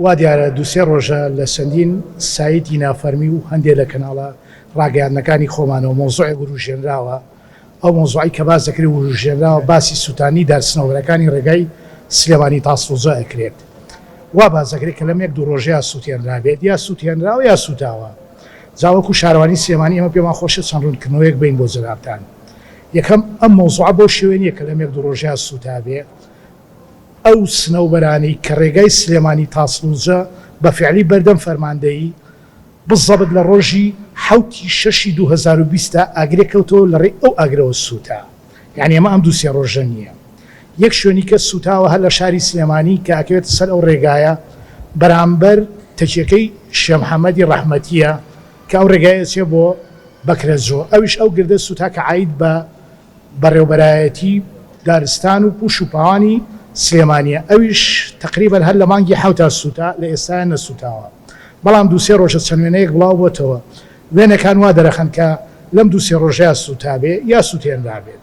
وا دیارە دووسێ ڕۆژە لە چەندین سایتی نافەرمی و هەندێک لە کەناڵە ڕاگەیاندنەکانی خۆمانەوە مۆزوعی وروژێنراوە. ئەو مۆزوعی کە باس دەکرێت وروژێنراوە باسی سووتانی دارچنەوەرەکانی ڕێگای سلێمانی تاسڵوجە ئەکرێت. وا باس دەکرێت کە لەم یەک دوو ڕۆژەیە سووتێنرابێت یا سووتێنراوە یا سوتاوە. جاوەکو شارەوانی سلێمانی ئێمە پێمان خۆشە چەند ڕوونکردنەوەیەک بین بۆ جەنابتان. یەکەم ئەم مۆزوع بۆ شوێنیە کە لەم یەک دوو ڕۆژەیە سوتابێ ئەو سنەوبەرانی کە ڕێگای سلێمانی تاسڵوجە بە فعلی بەردەم فەرماندەیی بزەبت لە ڕۆژی 7/6/2020 ئاگرێکەوتەوە لە ڕێ ئەو ئاگرەوە سووتا. یعنی ئەمە ئەم دووسێ ڕۆژە نییە. یەک شوێنی کە سوتاوە هەر لە شاری سلێمانی کە ئاکەوێتە سەر ئەو ڕێگایە بەرامبەر تەکیەکەی شێخ محەممەدی ڕەحمەتیە کە ئەو ڕێگایە چێ بۆ بەکرەجۆ. ئەویش ئەو گردە سوتا کە عید بە بەڕێوەبەرایەتی دارستان و پوش و پاوانی سلێمانیە. ئەویش تقریبا هەر لە مانگی حوتا سوتا لە ئێستا نەسوتاوە. بەڵام دووسێ ڕۆژە چەند وێنەیەک بڵاو بۆتەوە وێنەکان وا دەرەخەن کە لەم دووسێ ڕۆژەیە سوتابێ یا سووتێنرابێت.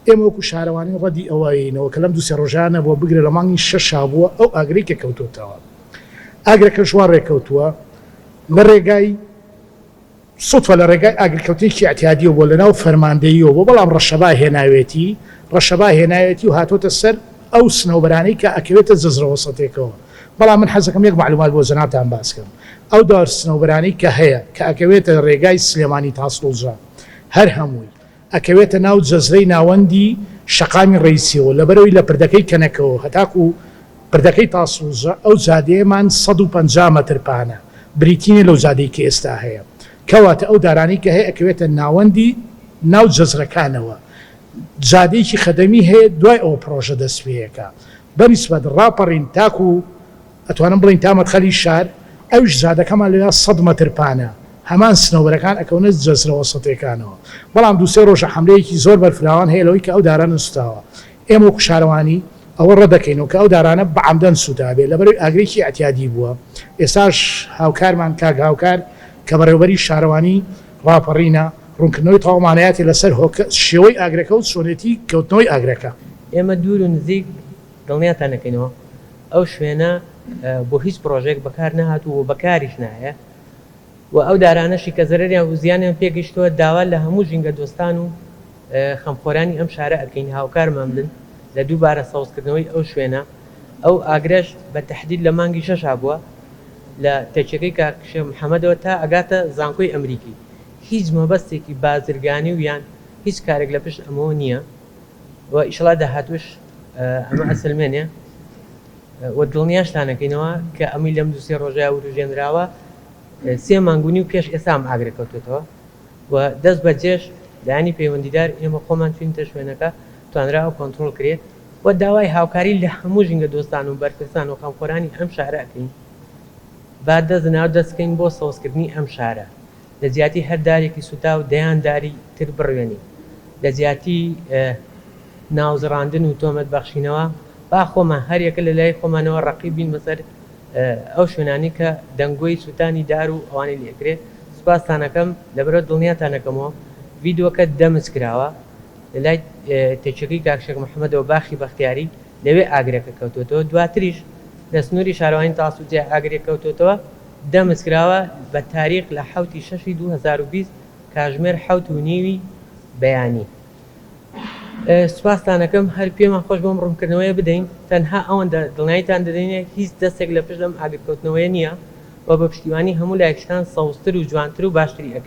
ئێمە وەکو شارەوانی ڕەدی ئەوەینەوە کە لەم دووسێ ڕۆژانە بۆ بگرێت لە مانگی 6 بووە ئەو ئاگری کە کەوتوتەوە. ئاگرەکە ژوان ڕێکەوتووە لە ڕێگای سوتوە لە ڕێگای ئاگرکەوتێکی ئەتیادیە بۆ لەناو فەرماندەییەوە بۆ بەڵام ڕەشەبا هێناوێتی و هاتۆتە سەر ئەو سنەوبەرانەی کە ئەکەوێتە جەزرەوە سەتێکەوە. بەڵام من حەزەکەم یەک معلومات بۆ جەنابتان باسکەم. ئەو دار سنەوبەرانەی کە هەیە کە ئەکەوێتە ڕێگای سلێمانی تاسڵوجە هەر هەمووی ئەکەوێتە ناو جەزرەی ناوەندی شەقامی ڕیسیەوە لەبەرەوەی لە پردەکەی کەنەکەەوە هەتاکو پردەکەی تاسڵوجە ئەو جادەیەمان 150 مەترپانە بریتینی لەو جادەی کە ئێستا هەیە. کەواتە ئەو دارانەی کە هەیە ئەکەوێتە ناوەندی ناو جەزرەکانەوە. جادەیەکی خەدەمی هەیە دوای ئەو پرۆژە دەستپێیەکە بەنسبەت ڕاپەڕین تاکو ئەتوانم بڵین تا مەدخەلی شار ئەوش جادەکەمان لە 100 مەترپانە هەمان سنەوبەرەکان ئەکەونە جەزرەوە سەتێکانەوە. بەڵام دووسێ ڕۆژە حملەیەکی زۆر بەرفراوان هەیە لەوەی کە ئەو دارانە سوتاوە. ئێمە وەکو شارەوانی ئەوە ڕەدەکەینەوە کە ئەو دارانە بەعەمدەن سوتابێ لەبەرەوەی ئاگرێکی ئەتیادی بووە. ئێستاش هاوکارمان کاک هاوکار کە بەڕێوەبەری شارەوانی ڕاپەڕینە ڕوونکردنەوەی تاوامانایەتی لەسەر شێوەی ئاگرەکە و چۆنێتی کەوتنەوەی ئاگرەکە. ئێمە دوور و نزیک دڵنیاتان نەکەینەوە ئەو شوێنە بۆ هیچ پرۆژێک بەکار نەهاتوو و بەکاریش نایە و ئەو دارانەشی کە زەرەریان و زیانیان پێگەیشتووە داوا لە هەموو ژینگە دۆستان و خەمخۆرانی ئەم شارە ئەکەین هاوکارمان بن لە دووبارە سەوزکردنەوەی ئەو شوێنە. ئەو ئاگرەش بە تەحدید لە مانگی 6 بووە لە تەچەکەی کاک شێخ محەممەدەوە تا ئەگاتە زانکۆی ئەمریکی. هیچ مەبەستێکی بازرگانی و یان هیچ کارێک لە پشت ئەمەوە نییە و ئیشڵا داهاتوش ئەمە ئەسلمێنێ و دڵنیاشتانەکەینەوە کە ئەمی لەم دووسێ ڕۆژای وروژێنراوە 3 مانگونی و پێش ئێسام ئاگرەکەوتێتەوە و دەست بەجێش لایانی پەیوەندیدار ئێمە خۆمان چوینتە شوێنەکە توانراوە کۆنتڕۆڵ کرێت و داوای هاوکاری لە هەموو ژینگە دۆستان و بەرپرسان و خەمخۆرانی ئەم شارە ئەکەین با دەستناو دەستکەین بۆ سەوزکردنی ئەم شارە لە جیاتی هەردارێکی سوتا و دەیانداری تر بڕوێنی لە جیاتی ناوزڕاندن و تۆمەت بەخشینەوە با خۆمان هەرێکە لە لای خۆمانەوە ڕقی بین بەسەر ئەو شوێنانی کە دەنگۆی سوتانی دار و ئەوانەی لێکرێت. سوپاسانەکەم لەبەرە دڵنیاتانەکەمەوە ڤیدۆکە دەمز کراوە لە لای تێچەکەی کاک شێخ محەممەدەوە باخی بەختیاری لەوێ ئاگرەکە کەوتوتەوە. دواتریش لە سنووری شارەوانی تاسڵوجە ئاگرێک کەوتوتەوە دەمز کراوە بە تاریخ لە 7/6/2020 کاتژمێر 7:30 بەیانی. سوپاسانەکەم هەر پێمان خۆش بۆم ڕوونکردنەوەی بدەین تەنها ئەوەندە دڵنیایتان دەدەینێ هیچ دەستێک لە پشت ئەم ئاگرکەوتنەوەیە نییە و بە پشتیوانی هەموو لایەکشتان سەوزتر و جوانتر و باشتری ئەەکەین.